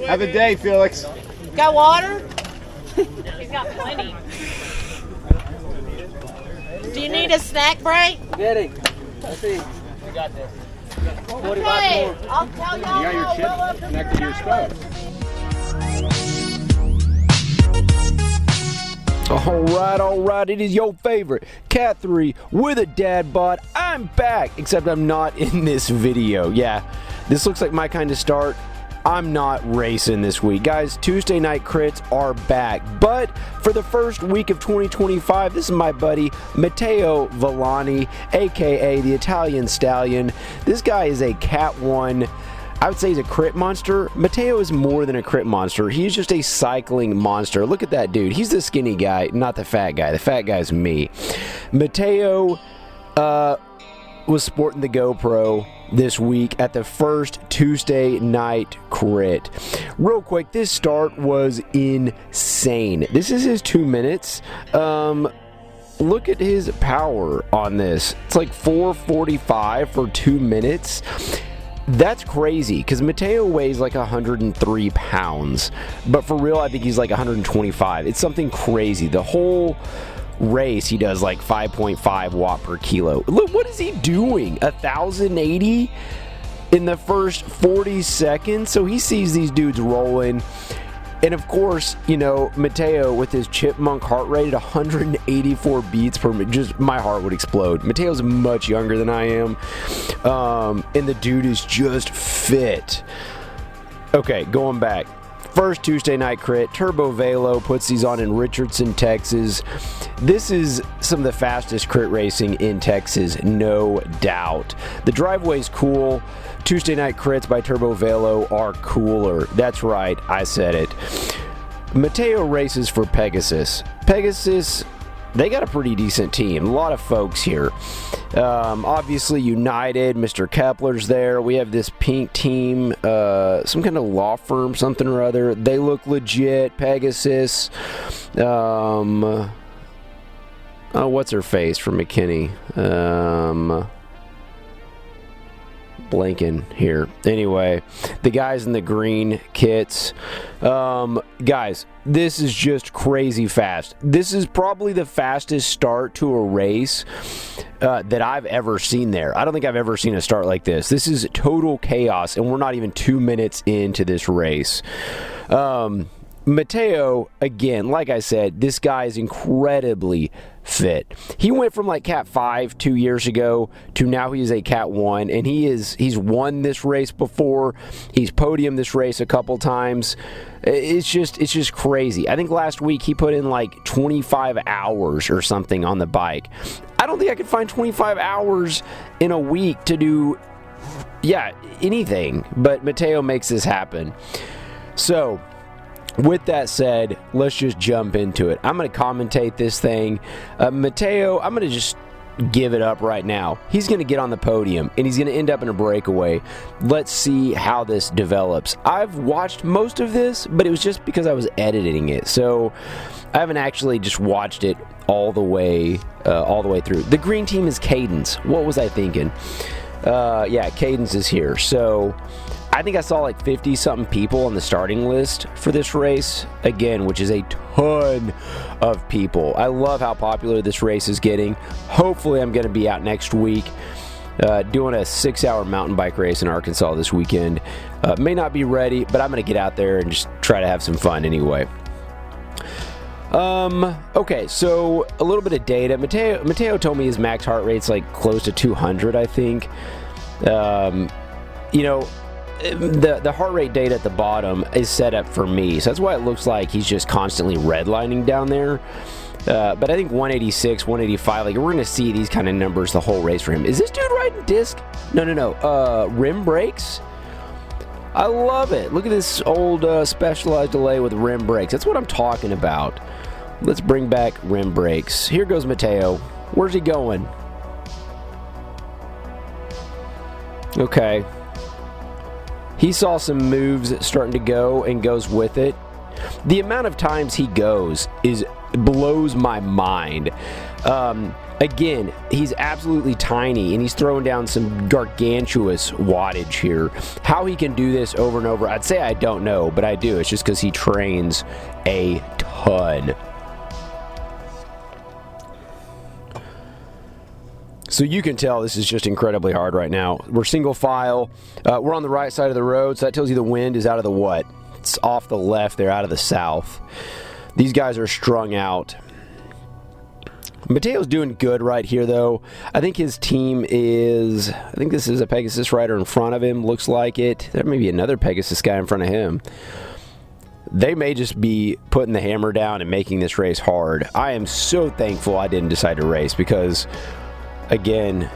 Have a day, Felix. Got water? He's got plenty. Do you need a snack break? Get it. Let's see. We got this. Okay, I'll tell y'all. You got your chip connected to your stove. All right, it is your favorite Cat 3 with a dad bod. I'm back, except I'm not in this video. Yeah, this looks like my kind of start. I'm not racing this week. Guys, Tuesday night crits are back, but for the first week of 2025, this is my buddy Matteo Villani, aka the Italian Stallion. This guy is a Cat 1. I would say he's a crit monster. Matteo is more than a crit monster. He's just a cycling monster. Look at that dude. He's the skinny guy, not the fat guy. The fat guy's me. Matteo was sporting the GoPro this week at the first Tuesday night crit. Real quick, this start was insane. This is his 2 minutes. Look at his power on this. It's like 445 for 2 minutes. That's crazy, because Matteo weighs like 103 pounds, but for real, I think he's like 125. It's something crazy. The whole race, he does like 5.5 watt per kilo. Look, what is he doing? 1,080 in the first 40 seconds? So he sees these dudes rolling. And of course, you know, Matteo with his chipmunk heart rate at 184 beats per minute, just my heart would explode. Matteo's much younger than I am, and the dude is just fit. Okay, going back. First Tuesday night crit, Turbo Velo puts these on in Richardson, Texas. This is some of the fastest crit racing in Texas, no doubt. The driveway's cool. Tuesday night crits by Turbo Velo are cooler. That's right, I said it. Matteo races for Pegasus. Pegasus, they got a pretty decent team. A lot of folks here. Obviously United, Mr. Kepler's there. We have this pink team, some kind of law firm, something or other. They look legit. Pegasus. What's her face from McKinney? Blanking here. Anyway, the guys in the green kits. Guys, this is just crazy fast. This is probably the fastest start to a race that I've ever seen there. I don't think I've ever seen a start like this. This is total chaos, and we're not even 2 minutes into this race. Matteo, again, like I said, this guy is incredibly fit. He went from like Cat 5 2 years ago to now he is a Cat 1, and he's won this race before. He's podiumed this race a couple times. It's just crazy. I think last week he put in like 25 hours or something on the bike. I don't think I could find 25 hours in a week to do anything, but Matteo makes this happen. So with that said, let's just jump into it. I'm going to commentate this thing. Matteo, I'm going to just give it up right now. He's going to get on the podium, and he's going to end up in a breakaway. Let's see how this develops. I've watched most of this, but it was just because I was editing it. So I haven't actually just watched it all the way through. The green team is Cadence. What was I thinking? Cadence is here. So I think I saw like 50-something people on the starting list for this race, again, which is a ton of people. I love how popular this race is getting. Hopefully I'm going to be out next week doing a 6-hour mountain bike race in Arkansas this weekend. May not be ready, but I'm going to get out there and just try to have some fun anyway. Okay, so a little bit of data. Matteo told me his max heart rate's like close to 200, I think. The heart rate data at the bottom is set up for me, so that's why it looks like he's just constantly redlining down there. But I think 186, 185, like we're going to see these kind of numbers the whole race for him. Is this dude riding disc? No. Rim brakes? I love it. Look at this old Specialized delay with rim brakes. That's what I'm talking about. Let's bring back rim brakes. Here goes Matteo. Where's he going? Okay. He saw some moves starting to go and goes with it. The amount of times he goes blows my mind. Again, he's absolutely tiny, and he's throwing down some gargantuous wattage here. How he can do this over and over, I'd say I don't know, but I do. It's just because he trains a ton. So you can tell this is just incredibly hard right now. We're single file. We're on the right side of the road, so that tells you the wind is out of the what? It's off the left. They're out of the south. These guys are strung out. Matteo's doing good right here, though. I think his team is... I think this is a Pegasus rider in front of him. Looks like it. There may be another Pegasus guy in front of him. They may just be putting the hammer down and making this race hard. I am so thankful I didn't decide to race because, again,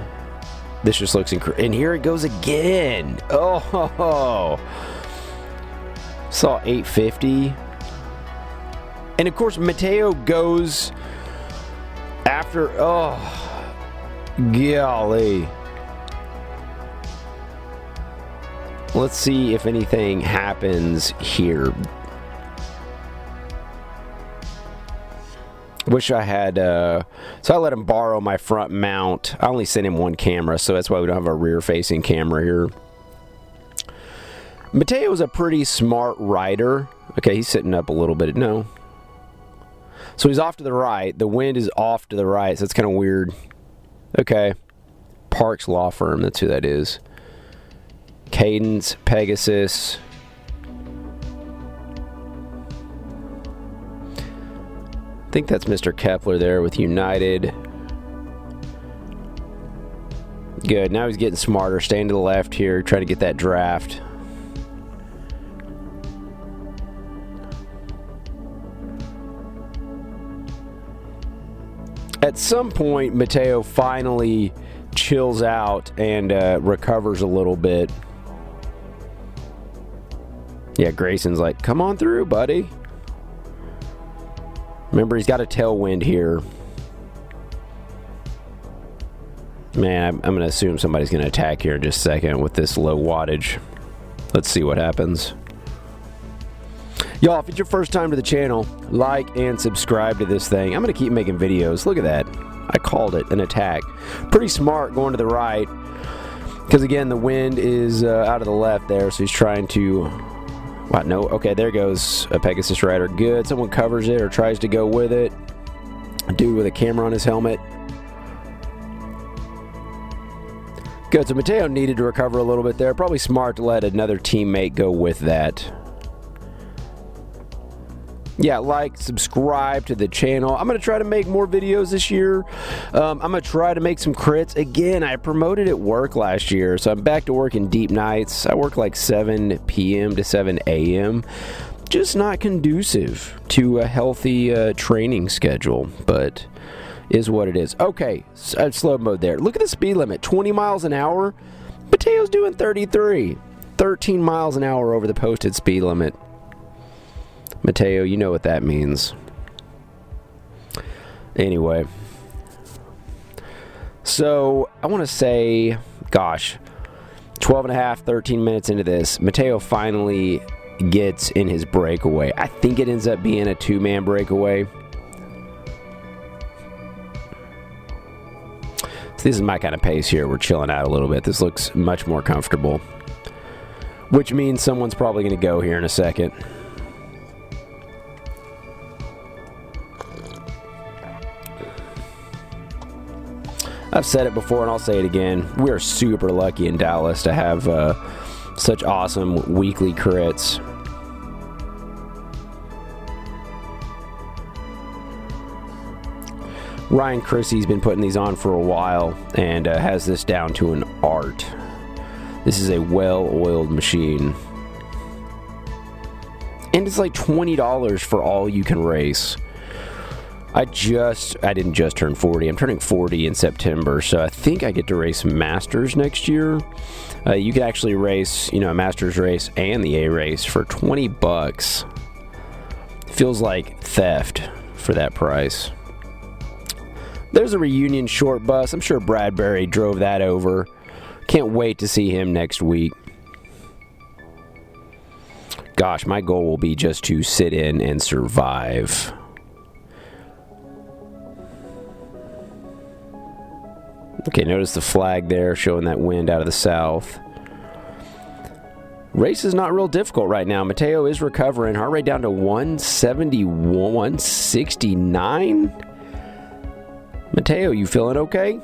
this just looks incredible. And here it goes again. Oh, saw 850. And, of course, Matteo goes... after, oh, golly. Let's see if anything happens here. Wish I had, so I let him borrow my front mount. I only sent him one camera, so that's why we don't have a rear-facing camera here. Matteo is a pretty smart rider. Okay, he's sitting up a little bit. No. So he's off to the right. The wind is off to the right, so it's kind of weird. Okay. Parks Law Firm, that's who that is. Cadence, Pegasus. I think that's Mr. Kepler there with United. Good. Now he's getting smarter. Staying to the left here. Trying to get that draft. At some point, Matteo finally chills out and recovers a little bit. Yeah, Grayson's like, come on through, buddy. Remember, he's got a tailwind here. Man, I'm going to assume somebody's going to attack here in just a second with this low wattage. Let's see what happens. Y'all, if it's your first time to the channel, like and subscribe to this thing. I'm going to keep making videos. Look at that. I called it an attack. Pretty smart going to the right. Because, again, the wind is out of the left there, so he's trying to... What? No. Okay, there goes a Pegasus rider. Good. Someone covers it or tries to go with it. A dude with a camera on his helmet. Good. So Matteo needed to recover a little bit there. Probably smart to let another teammate go with that. Yeah, like, subscribe to the channel. I'm going to try to make more videos this year. I'm going to try to make some crits. Again, I promoted at work last year, so I'm back to working deep nights. I work like 7 p.m. to 7 a.m. Just not conducive to a healthy training schedule, but is what it is. Okay, slow mode there. Look at the speed limit, 20 miles an hour. Matteo's doing 33. 13 miles an hour over the posted speed limit. Matteo, you know what that means. Anyway. So, I want to say, gosh, 12 and a half, 13 minutes into this, Matteo finally gets in his breakaway. I think it ends up being a two-man breakaway. So this is my kind of pace here. We're chilling out a little bit. This looks much more comfortable. Which means someone's probably going to go here in a second. I've said it before and I'll say it again. We are super lucky in Dallas to have such awesome weekly crits. Ryan Chrissie's been putting these on for a while and has this down to an art. This is a well-oiled machine. And it's like $20 for all you can race. I didn't just turn 40. I'm turning 40 in September, so I think I get to race Masters next year. You can actually race, a Masters race and the A race for $20. Feels like theft for that price. There's a reunion short bus. I'm sure Bradbury drove that over. Can't wait to see him next week. Gosh, my goal will be just to sit in and survive. Okay, notice the flag there showing that wind out of the south. Race is not real difficult right now. Matteo is recovering. Heart rate down to 171, 169. Matteo, you feeling okay?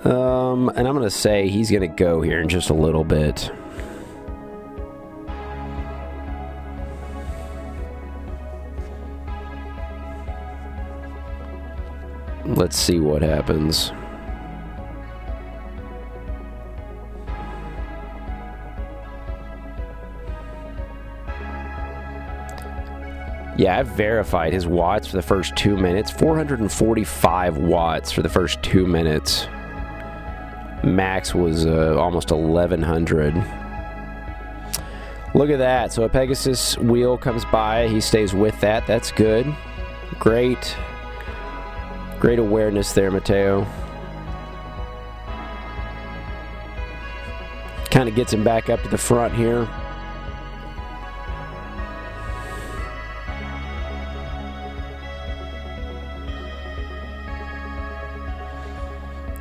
And I'm going to say he's going to go here in just a little bit. Let's see what happens. Yeah, I've verified his watts for the first 2 minutes. 445 watts for the first 2 minutes. Max was almost 1100. Look at that. So a Pegasus wheel comes by. He stays with that. That's good. Great. Great awareness there, Matteo. Kind of gets him back up to the front here.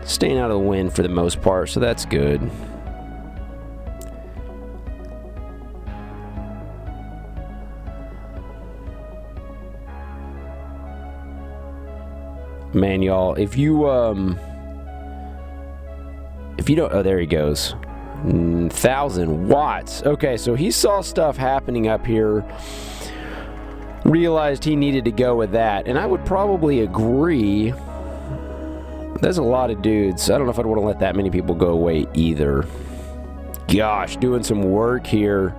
Staying out of the wind for the most part, so that's good. Man, y'all, if you don't, oh, there he goes. 1,000 watts. Okay, so he saw stuff happening up here, realized he needed to go with that, and I would probably agree. There's a lot of dudes. I don't know if I'd want to let that many people go away either. Gosh, doing some work here.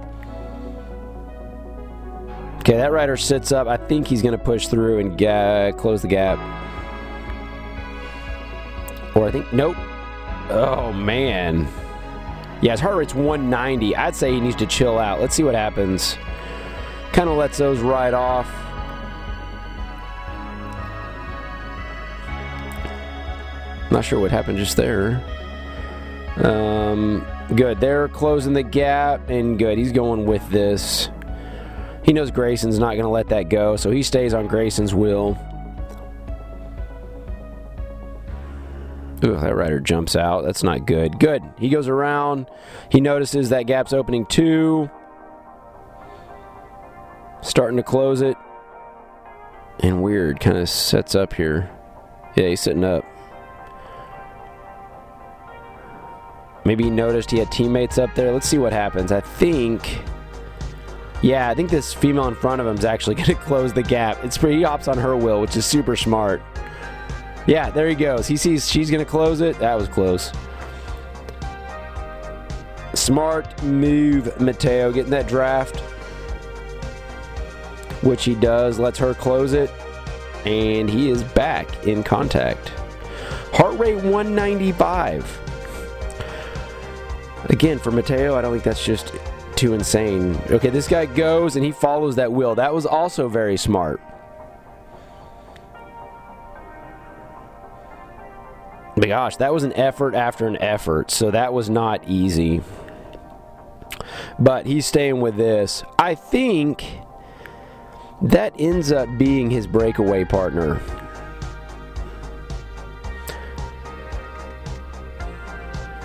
Okay, that rider sits up. I think he's going to push through and close the gap. Or I think, nope. Oh, man. Yeah, his heart rate's 190. I'd say he needs to chill out. Let's see what happens. Kind of lets those ride off. Not sure what happened just there. Good. They're closing the gap, and good. He's going with this. He knows Grayson's not going to let that go, so he stays on Grayson's wheel. Ooh, that rider jumps out. That's not good. Good. He goes around. He notices that gap's opening too. Starting to close it. And weird. Kind of sets up here. Yeah, he's sitting up. Maybe he noticed he had teammates up there. Let's see what happens. I think this female in front of him is actually going to close the gap. He hops on her wheel, which is super smart. Yeah, there he goes. He sees she's going to close it. That was close. Smart move, Matteo, getting that draft, which he does. Lets her close it, and he is back in contact. Heart rate 195. Again, for Matteo, I don't think that's just too insane. Okay, this guy goes and he follows that wheel. That was also very smart. But gosh, that was an effort after an effort, so that was not easy. But he's staying with this. I think that ends up being his breakaway partner.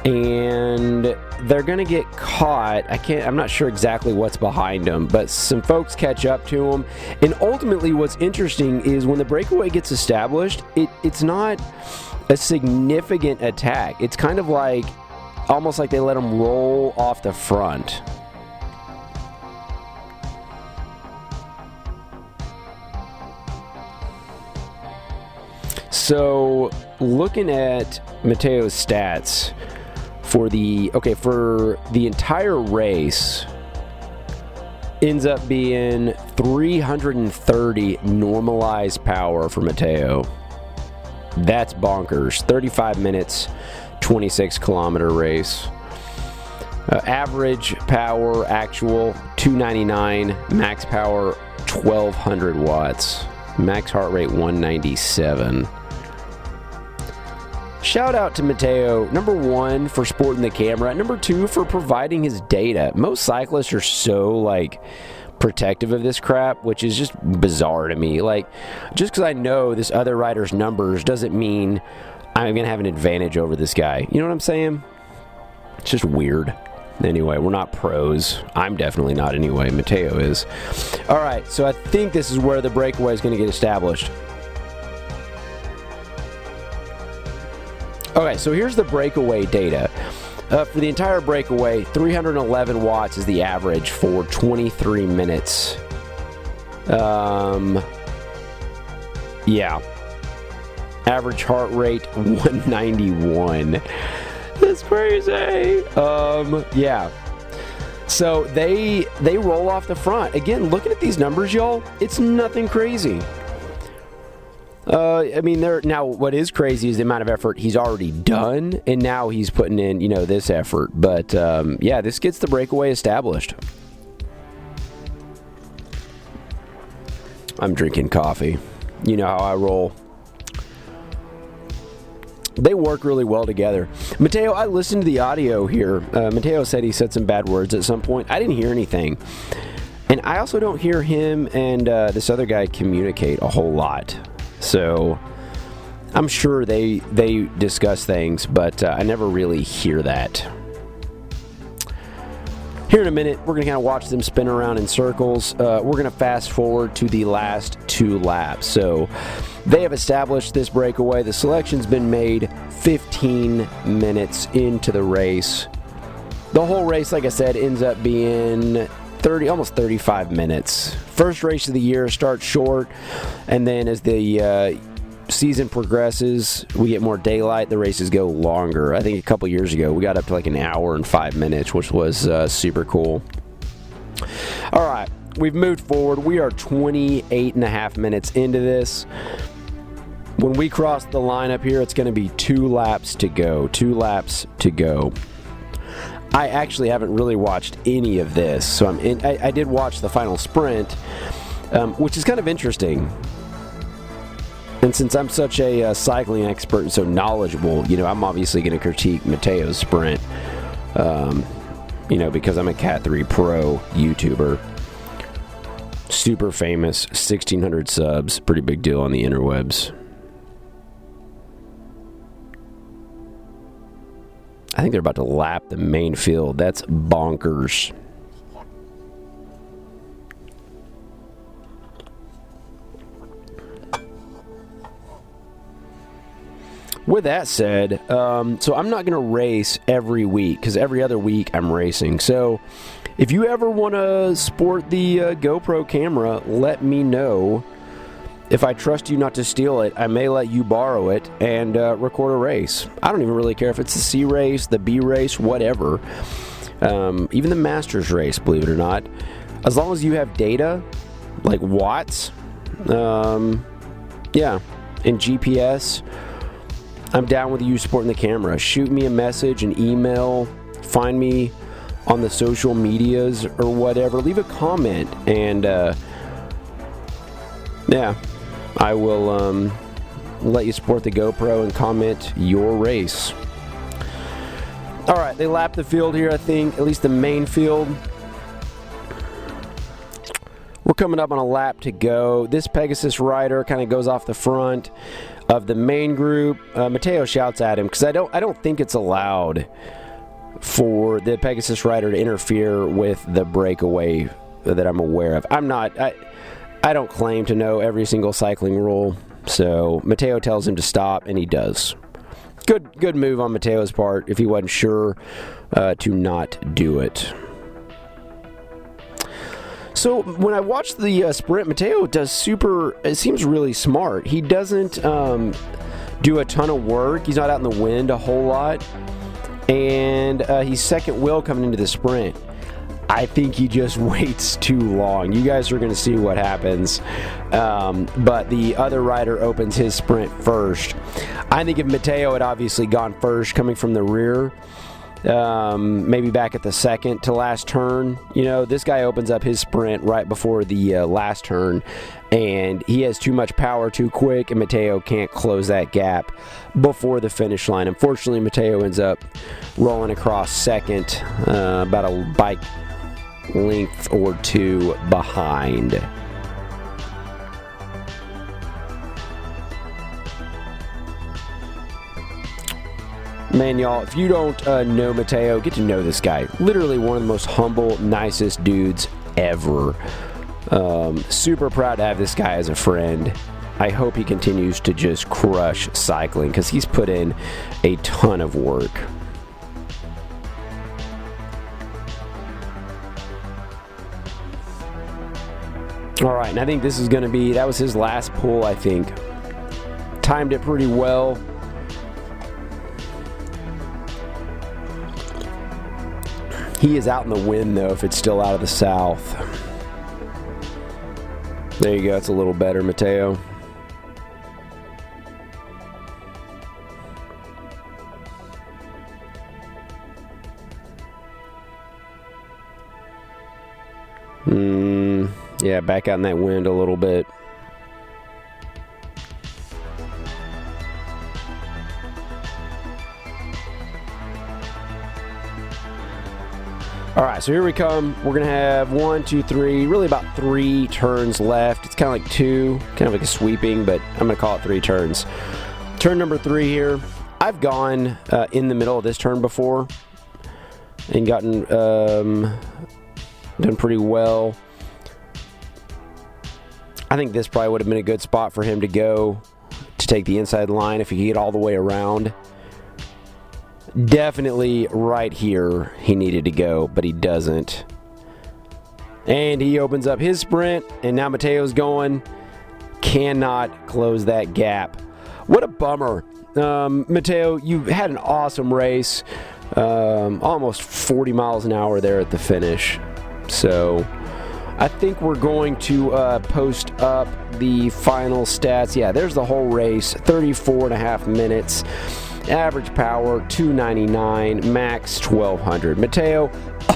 And they're going to get caught. I'm not sure exactly what's behind them, but some folks catch up to them. And ultimately what's interesting is when the breakaway gets established, it's not a significant attack. It's kind of like, almost like they let them roll off the front. So looking at Matteo's stats, for the entire race, ends up being 330 normalized power for Matteo. That's bonkers. 35 minutes, 26 kilometer race. Average power actual 299, max power 1200 watts. Max heart rate 197. Shout out to Matteo, number one, for sporting the camera, number two, for providing his data. Most cyclists are so, protective of this crap, which is just bizarre to me. Like, just because I know this other rider's numbers doesn't mean I'm going to have an advantage over this guy. You know what I'm saying? It's just weird. Anyway, we're not pros. I'm definitely not anyway. Matteo is. All right, so I think this is where the breakaway is going to get established. Okay, so here's the breakaway data. For the entire breakaway, 311 watts is the average for 23 minutes. Yeah. Average heart rate, 191. That's crazy. Yeah. So they roll off the front. Again, looking at these numbers, y'all, it's nothing crazy. I mean, now what is crazy is the amount of effort he's already done, and now he's putting in, you know, this effort. But yeah, this gets the breakaway established. I'm drinking coffee. You know how I roll. They work really well together. Matteo, I listened to the audio here. Matteo said he said some bad words at some point. I didn't hear anything. And I also don't hear him and this other guy communicate a whole lot. So I'm sure they discuss things, but I never really hear that. Here in a minute, we're going to kind of watch them spin around in circles. We're going to fast forward to the last 2 laps. So they have established this breakaway. The selection's been made 15 minutes into the race. The whole race, like I said, ends up being almost 35 minutes. First race of the year starts short, and then as the season progresses, we get more daylight, the races go longer. I think a couple years ago we got up to like an hour and 5 minutes, which was super cool. All right, we've moved forward. We are 28 and a half minutes into this. When we cross the line up here, it's going to be 2 laps to go. 2 laps to go. I actually haven't really watched any of this, so I did watch the final sprint, which is kind of interesting. And since I'm such a cycling expert and so knowledgeable, you know, I'm obviously going to critique Matteo's sprint, you know, because I'm a Cat 3 Pro YouTuber. Super famous, 1,600 subs, pretty big deal on the interwebs. I think they're about to lap the main field. That's bonkers. With that said, so I'm not going to race every week because every other week I'm racing. So if you ever want to sport the GoPro camera, let me know. If I trust you not to steal it, I may let you borrow it and record a race. I don't even really care if it's the C race, the B race, whatever. Even the Masters race, believe it or not. As long as you have data, like watts, yeah, and GPS, I'm down with you sporting the camera. Shoot me a message, an email, find me on the social medias or whatever. Leave a comment and, yeah. I will let you sport the GoPro and comment your race. All right, they lap the field here, I think, at least the main field. We're coming up on a lap to go. This Pegasus rider kind of goes off the front of the main group. Matteo shouts at him because I don't think it's allowed for the Pegasus rider to interfere with the breakaway that I'm aware of. I don't claim to know every single cycling rule, so Matteo tells him to stop, and he does. Good move on Matteo's part if he wasn't sure to not do it. So when I watch the sprint, Matteo does it seems really smart. He doesn't do a ton of work. He's not out in the wind a whole lot, and he's second wheel coming into the sprint. I think he just waits too long. You guys are going to see what happens. But the other rider opens his sprint first. I think if Matteo had obviously gone first, coming from the rear, maybe back at the second to last turn, you know, this guy opens up his sprint right before the last turn, and he has too much power too quick, and Matteo can't close that gap before the finish line. Unfortunately, Matteo ends up rolling across second, about a bike length or two behind. Man, y'all, if you don't know Matteo, get to know this guy. Literally one of the most humble, nicest dudes ever. Super proud to have this guy as a friend. I hope he continues to just crush cycling because he's put in a ton of work. All right, and I think this is going to be, that was his last pull, I think. Timed it pretty well. He is out in the wind, though, if it's still out of the south. There you go. It's a little better, Matteo. Yeah, back out in that wind a little bit. All right, so here we come. We're going to have 1, 2, 3, really about 3 turns left. It's kind of like 2, kind of like a sweeping, but I'm going to call it 3 turns. Turn number 3 here. I've gone in the middle of this turn before and gotten done pretty well. I think this probably would have been a good spot for him to go to take the inside line if he could get all the way around. Definitely right here he needed to go, but he doesn't. And he opens up his sprint, and now Matteo's going. Cannot close that gap. What a bummer. Matteo, you had an awesome race. Almost 40 miles an hour there at the finish. So I think we're going to post up the final stats. Yeah, there's the whole race. 34.5 minutes. Average power 299, max 1200. Matteo,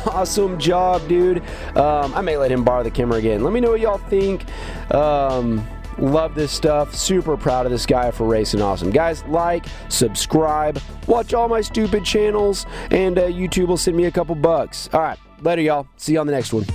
awesome job, dude. I may let him borrow the camera again. Let me know what y'all think. Love this stuff. Super proud of this guy for racing awesome. Guys, like, subscribe, watch all my stupid channels, and YouTube will send me a couple bucks. All right, later, y'all. See you on the next one.